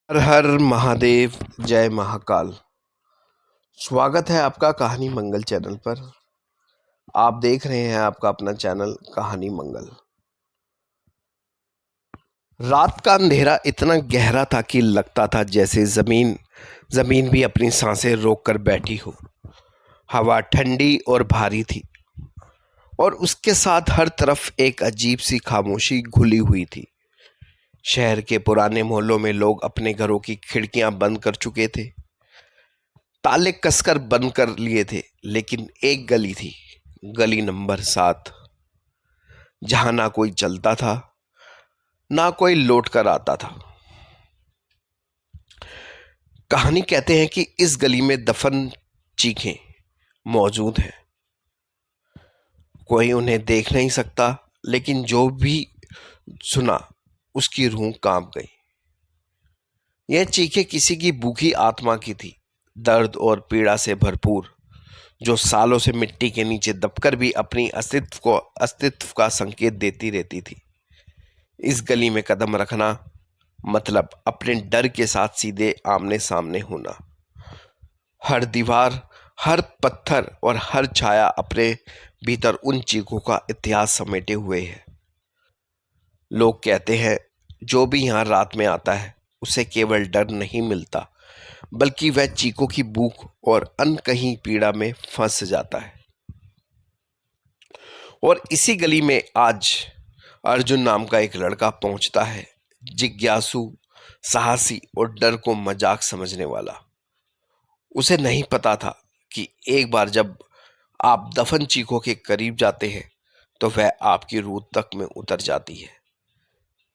हर हर महादेव, जय महाकाल। स्वागत है आपका कहानी मंगल चैनल पर। आप देख रहे हैं आपका अपना चैनल कहानी मंगल। रात का अंधेरा इतना गहरा था कि लगता था जैसे जमीन भी अपनी सांसें रोक कर बैठी हो। हवा ठंडी और भारी थी और उसके साथ हर तरफ एक अजीब सी खामोशी घुली हुई थी। शहर के पुराने मोहल्लों में लोग अपने घरों की खिड़कियां बंद कर चुके थे, ताले कसकर बंद कर लिए थे, लेकिन एक गली थी, गली नंबर 7, जहां ना कोई चलता था, ना कोई लौट कर आता था। कहानी कहते हैं कि इस गली में दफन चीखें मौजूद हैं। कोई उन्हें देख नहीं सकता, लेकिन जो भी सुना उसकी रूह कांप गई। यह चीखें किसी की भूखी आत्मा की थी, दर्द और पीड़ा से भरपूर, जो सालों से मिट्टी के नीचे दबकर भी अपनी अस्तित्व का संकेत देती रहती थी। इस गली में कदम रखना मतलब अपने डर के साथ सीधे आमने सामने होना। हर दीवार, हर पत्थर और हर छाया अपने भीतर उन चीखों का इतिहास समेटे हुए है। लोग कहते हैं जो भी यहाँ रात में आता है उसे केवल डर नहीं मिलता, बल्कि वह चीखों की भूख और अनकही पीड़ा में फंस जाता है। और इसी गली में आज अर्जुन नाम का एक लड़का पहुंचता है, जिज्ञासु, साहसी और डर को मजाक समझने वाला। उसे नहीं पता था कि एक बार जब आप दफन चीखों के करीब जाते हैं तो वह आपकी रूह तक में उतर जाती है।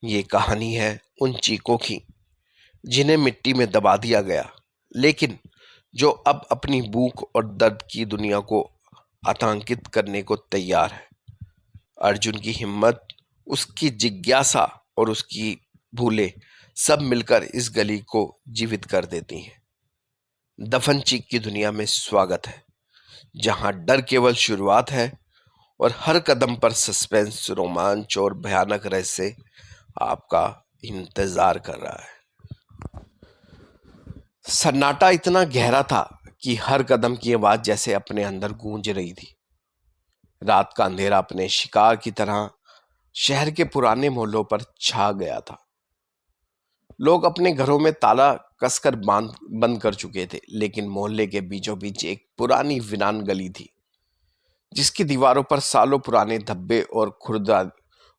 ये कहानी है उन चीखों की जिन्हें मिट्टी में दबा दिया गया, लेकिन जो अब अपनी भूख और दर्द की दुनिया को आतंकित करने को तैयार है। अर्जुन की हिम्मत, उसकी जिज्ञासा और उसकी भूलें सब मिलकर इस गली को जीवित कर देती हैं। दफन चीख की दुनिया में स्वागत है, जहां डर केवल शुरुआत है और हर कदम पर सस्पेंस, रोमांच और भयानक रहस्य आपका इंतजार कर रहा है। सन्नाटा इतना गहरा था कि हर कदम की आवाज जैसे अपने अंदर गूंज रही थी। रात का अंधेरा अपने शिकार की तरह शहर के पुराने मोहल्लों पर छा गया था। लोग अपने घरों में ताला कसकर बंद कर चुके थे, लेकिन मोहल्ले के बीचों बीच एक पुरानी वीरान गली थी, जिसकी दीवारों पर सालों पुराने धब्बे और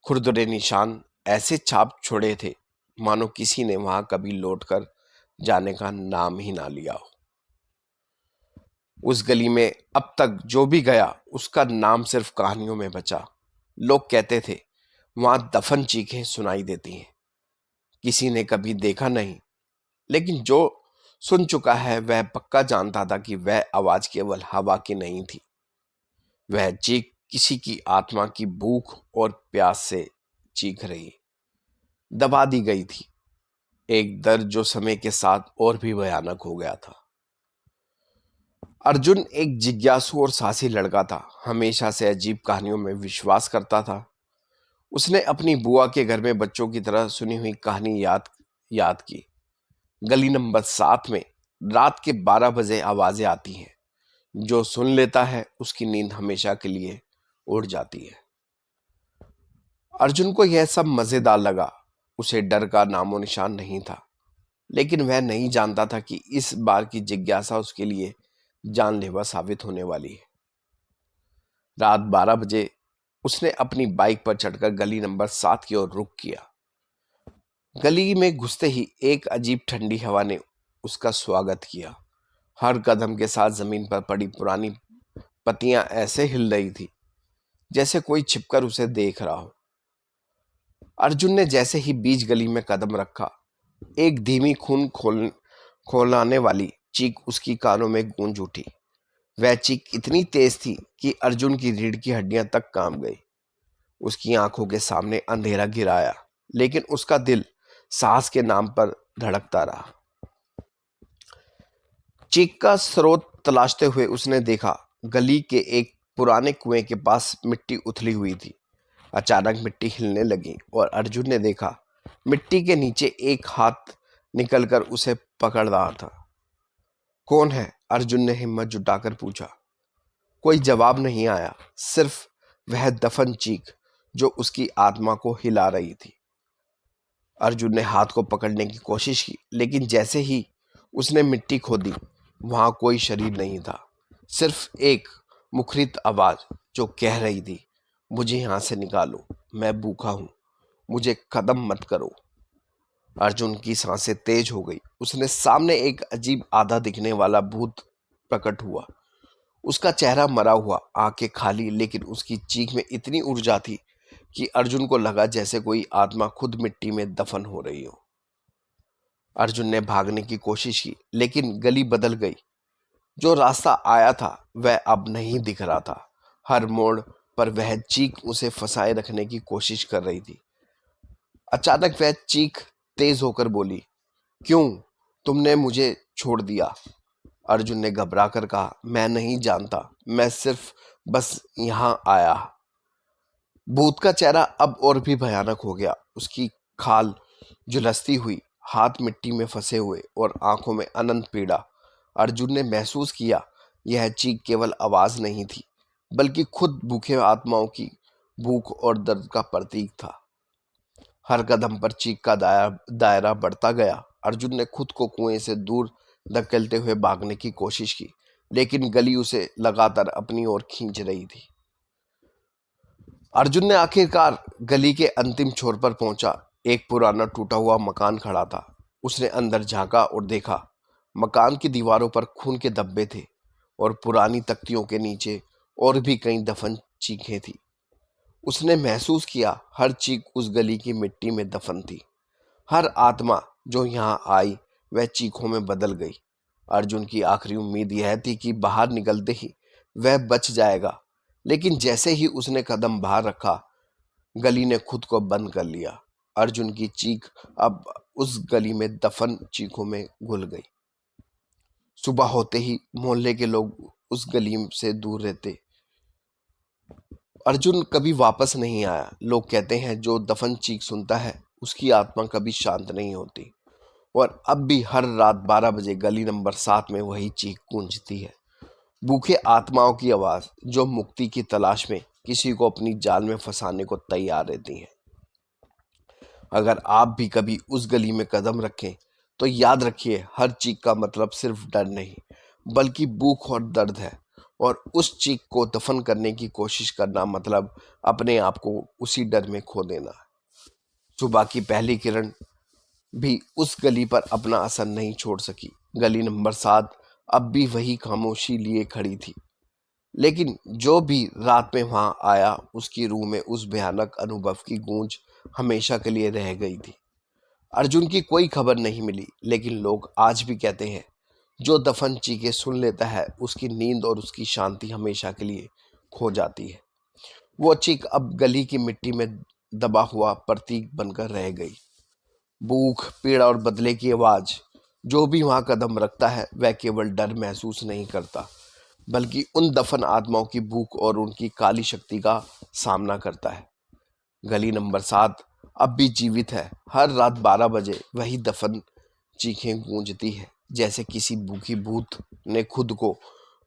खुरदरे निशान ऐसे छाप छोड़े थे मानो किसी ने वहां कभी लौटकर जाने का नाम ही ना लिया हो। उस गली में अब तक जो भी गया उसका नाम सिर्फ कहानियों में बचा। लोग कहते थे वहां दफन चीखें सुनाई देती हैं। किसी ने कभी देखा नहीं, लेकिन जो सुन चुका है वह पक्का जानता था कि वह आवाज केवल हवा की नहीं थी। वह चीख किसी की आत्मा की भूख और प्यास से चीख रही, दबा दी गई थी। एक दर्द जो समय के साथ और भी भयानक हो गया था। अर्जुन एक जिज्ञासु और साहसी लड़का था, हमेशा से अजीब कहानियों में विश्वास करता था। उसने अपनी बुआ के घर में बच्चों की तरह सुनी हुई कहानी याद की। गली नंबर 7 में रात के 12 बजे आवाजें आती हैं। जो सुन लेता है उसकी नींद हमेशा के लिए उड़ जाती है। अर्जुन को यह सब मजेदार लगा। उसे डर का नामो निशान नहीं था, लेकिन वह नहीं जानता था कि इस बार की जिज्ञासा उसके लिए जानलेवा साबित होने वाली है। रात 12 बजे उसने अपनी बाइक पर चढ़कर गली नंबर 7 की ओर रुख किया। गली में घुसते ही एक अजीब ठंडी हवा ने उसका स्वागत किया। हर कदम के साथ जमीन पर पड़ी पुरानी पत्तियां ऐसे हिल रही थी जैसे कोई छिपकर उसे देख रहा हो। अर्जुन ने जैसे ही बीच गली में कदम रखा, एक धीमी खौलाने वाली चीख उसकी कानों में गूंज उठी। वह चीख इतनी तेज थी कि अर्जुन की रीढ़ की हड्डियां तक कांप गई। उसकी आंखों के सामने अंधेरा गिराया, लेकिन उसका दिल साहस के नाम पर धड़कता रहा। चीख का स्रोत तलाशते हुए उसने देखा, गली के एक पुराने कुएं के पास मिट्टी उथली हुई थी। अचानक मिट्टी हिलने लगी और अर्जुन ने देखा मिट्टी के नीचे एक हाथ निकलकर उसे पकड़ रहा था। कौन है? अर्जुन ने हिम्मत जुटाकर पूछा। कोई जवाब नहीं आया, सिर्फ वह दफन चीख जो उसकी आत्मा को हिला रही थी। अर्जुन ने हाथ को पकड़ने की कोशिश की, लेकिन जैसे ही उसने मिट्टी खोदी, वहां कोई शरीर नहीं था। सिर्फ एक मुखरित आवाज जो कह रही थी, मुझे यहां से निकालो, मैं भूखा हूं, मुझे कदम मत करो। अर्जुन की सांसें तेज हो गई। उसने सामने एक अजीब आधा दिखने वाला भूत प्रकट हुआ। उसका चेहरा मरा हुआ, आंखें खाली, लेकिन उसकी चीख में इतनी ऊर्जा थी कि अर्जुन को लगा जैसे कोई आत्मा खुद मिट्टी में दफन हो रही हो। अर्जुन ने भागने की कोशिश की, लेकिन गली बदल गई। जो रास्ता आया था वह अब नहीं दिख रहा था। हर मोड़ पर वह चीख उसे फंसाए रखने की कोशिश कर रही थी। अचानक वह चीख तेज होकर बोली, क्यों? तुमने मुझे छोड़ दिया। अर्जुन ने घबरा कर कहा, मैं नहीं जानता, मैं सिर्फ बस यहां आया। भूत का चेहरा अब और भी भयानक हो गया। उसकी खाल झुलसती हुई, हाथ मिट्टी में फंसे हुए और आंखों में अनंत पीड़ा। अर्जुन ने महसूस किया यह चीख केवल आवाज नहीं थी, बल्कि खुद भूखे आत्माओं की भूख और दर्द का प्रतीक था। हर कदम पर चीख का दायरा बढ़ता गया। अर्जुन ने खुद को कुएं से दूर धकेलते हुए भागने की कोशिश की, लेकिन गली उसे लगातार अपनी ओर खींच रही थी। अर्जुन ने आखिरकार गली के अंतिम छोर पर पहुंचा। एक पुराना टूटा हुआ मकान खड़ा था। उसने अंदर झांका और देखा, मकान की दीवारों पर खून के धब्बे थे और पुरानी तख्तियों के नीचे और भी कई दफन चीखें थी। उसने महसूस किया हर चीख उस गली की मिट्टी में दफन थी। हर आत्मा जो यहाँ आई वह चीखों में बदल गई। अर्जुन की आखिरी उम्मीद यह थी कि बाहर निकलते ही वह बच जाएगा, लेकिन जैसे ही उसने कदम बाहर रखा, गली ने खुद को बंद कर लिया। अर्जुन की चीख अब उस गली में दफन चीखों में घुल गई। सुबह होते ही मोहल्ले के लोग उस गली से दूर रहते। अर्जुन कभी वापस नहीं आया। लोग कहते हैं जो दफन चीख सुनता है उसकी आत्मा कभी शांत नहीं होती। और अब भी हर रात 12 बजे गली नंबर 7 में वही चीख गूंजती है। भूखे आत्माओं की आवाज जो मुक्ति की तलाश में किसी को अपनी जाल में फंसाने को तैयार रहती हैं। अगर आप भी कभी उस गली में कदम रखें तो याद रखिए, हर चीख का मतलब सिर्फ डर नहीं, बल्कि भूख और दर्द है। और उस चीख को दफन करने की कोशिश करना मतलब अपने आप को उसी डर में खो देना। सुबह की पहली किरण भी उस गली पर अपना असर नहीं छोड़ सकी। गली नंबर 7 अब भी वही खामोशी लिए खड़ी थी, लेकिन जो भी रात में वहां आया उसकी रूह में उस भयानक अनुभव की गूंज हमेशा के लिए रह गई थी। अर्जुन की कोई खबर नहीं मिली, लेकिन लोग आज भी कहते हैं जो दफन चीखें सुन लेता है उसकी नींद और उसकी शांति हमेशा के लिए खो जाती है। वो चीख अब गली की मिट्टी में दबा हुआ प्रतीक बनकर रह गई। भूख, पीड़ा और बदले की आवाज। जो भी वहां कदम रखता है वह केवल डर महसूस नहीं करता, बल्कि उन दफन आत्माओं की भूख और उनकी काली शक्ति का सामना करता है। गली नंबर 7 अब भी जीवित है। हर रात 12 बजे वही दफन चीखें गूंजती है, जैसे किसी भूखी भूत ने खुद को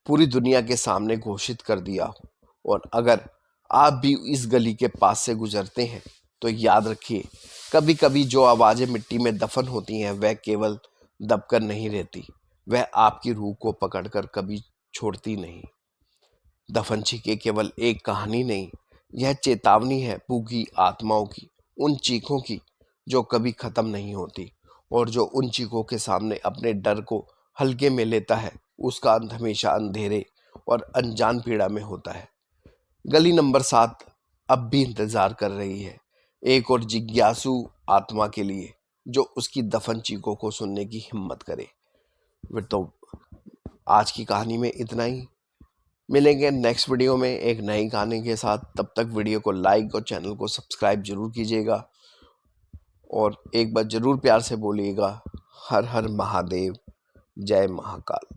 पूरी दुनिया के सामने घोषित कर दिया हो। और अगर आप भी इस गली के पास से गुजरते हैं तो याद रखिए, कभी कभी जो आवाजें मिट्टी में दफन होती हैं वह केवल दबकर नहीं रहती, वह आपकी रूह को पकड़कर कभी छोड़ती नहीं। दफन चीखें केवल एक कहानी नहीं, यह चेतावनी है भूखी आत्माओं की, उन चीखों की जो कभी खत्म नहीं होती। और जो उन चीखों के सामने अपने डर को हल्के में लेता है उसका अंत हमेशा अंधेरे और अनजान पीड़ा में होता है। गली नंबर 7 अब भी इंतजार कर रही है, एक और जिज्ञासु आत्मा के लिए जो उसकी दफन चीखों को सुनने की हिम्मत करे। फिर तो आज की कहानी में इतना ही। मिलेंगे नेक्स्ट वीडियो में एक नई कहानी के साथ। तब तक वीडियो को लाइक और चैनल को सब्सक्राइब जरूर कीजिएगा। और एक बार जरूर प्यार से बोलिएगा, हर हर महादेव, जय महाकाल।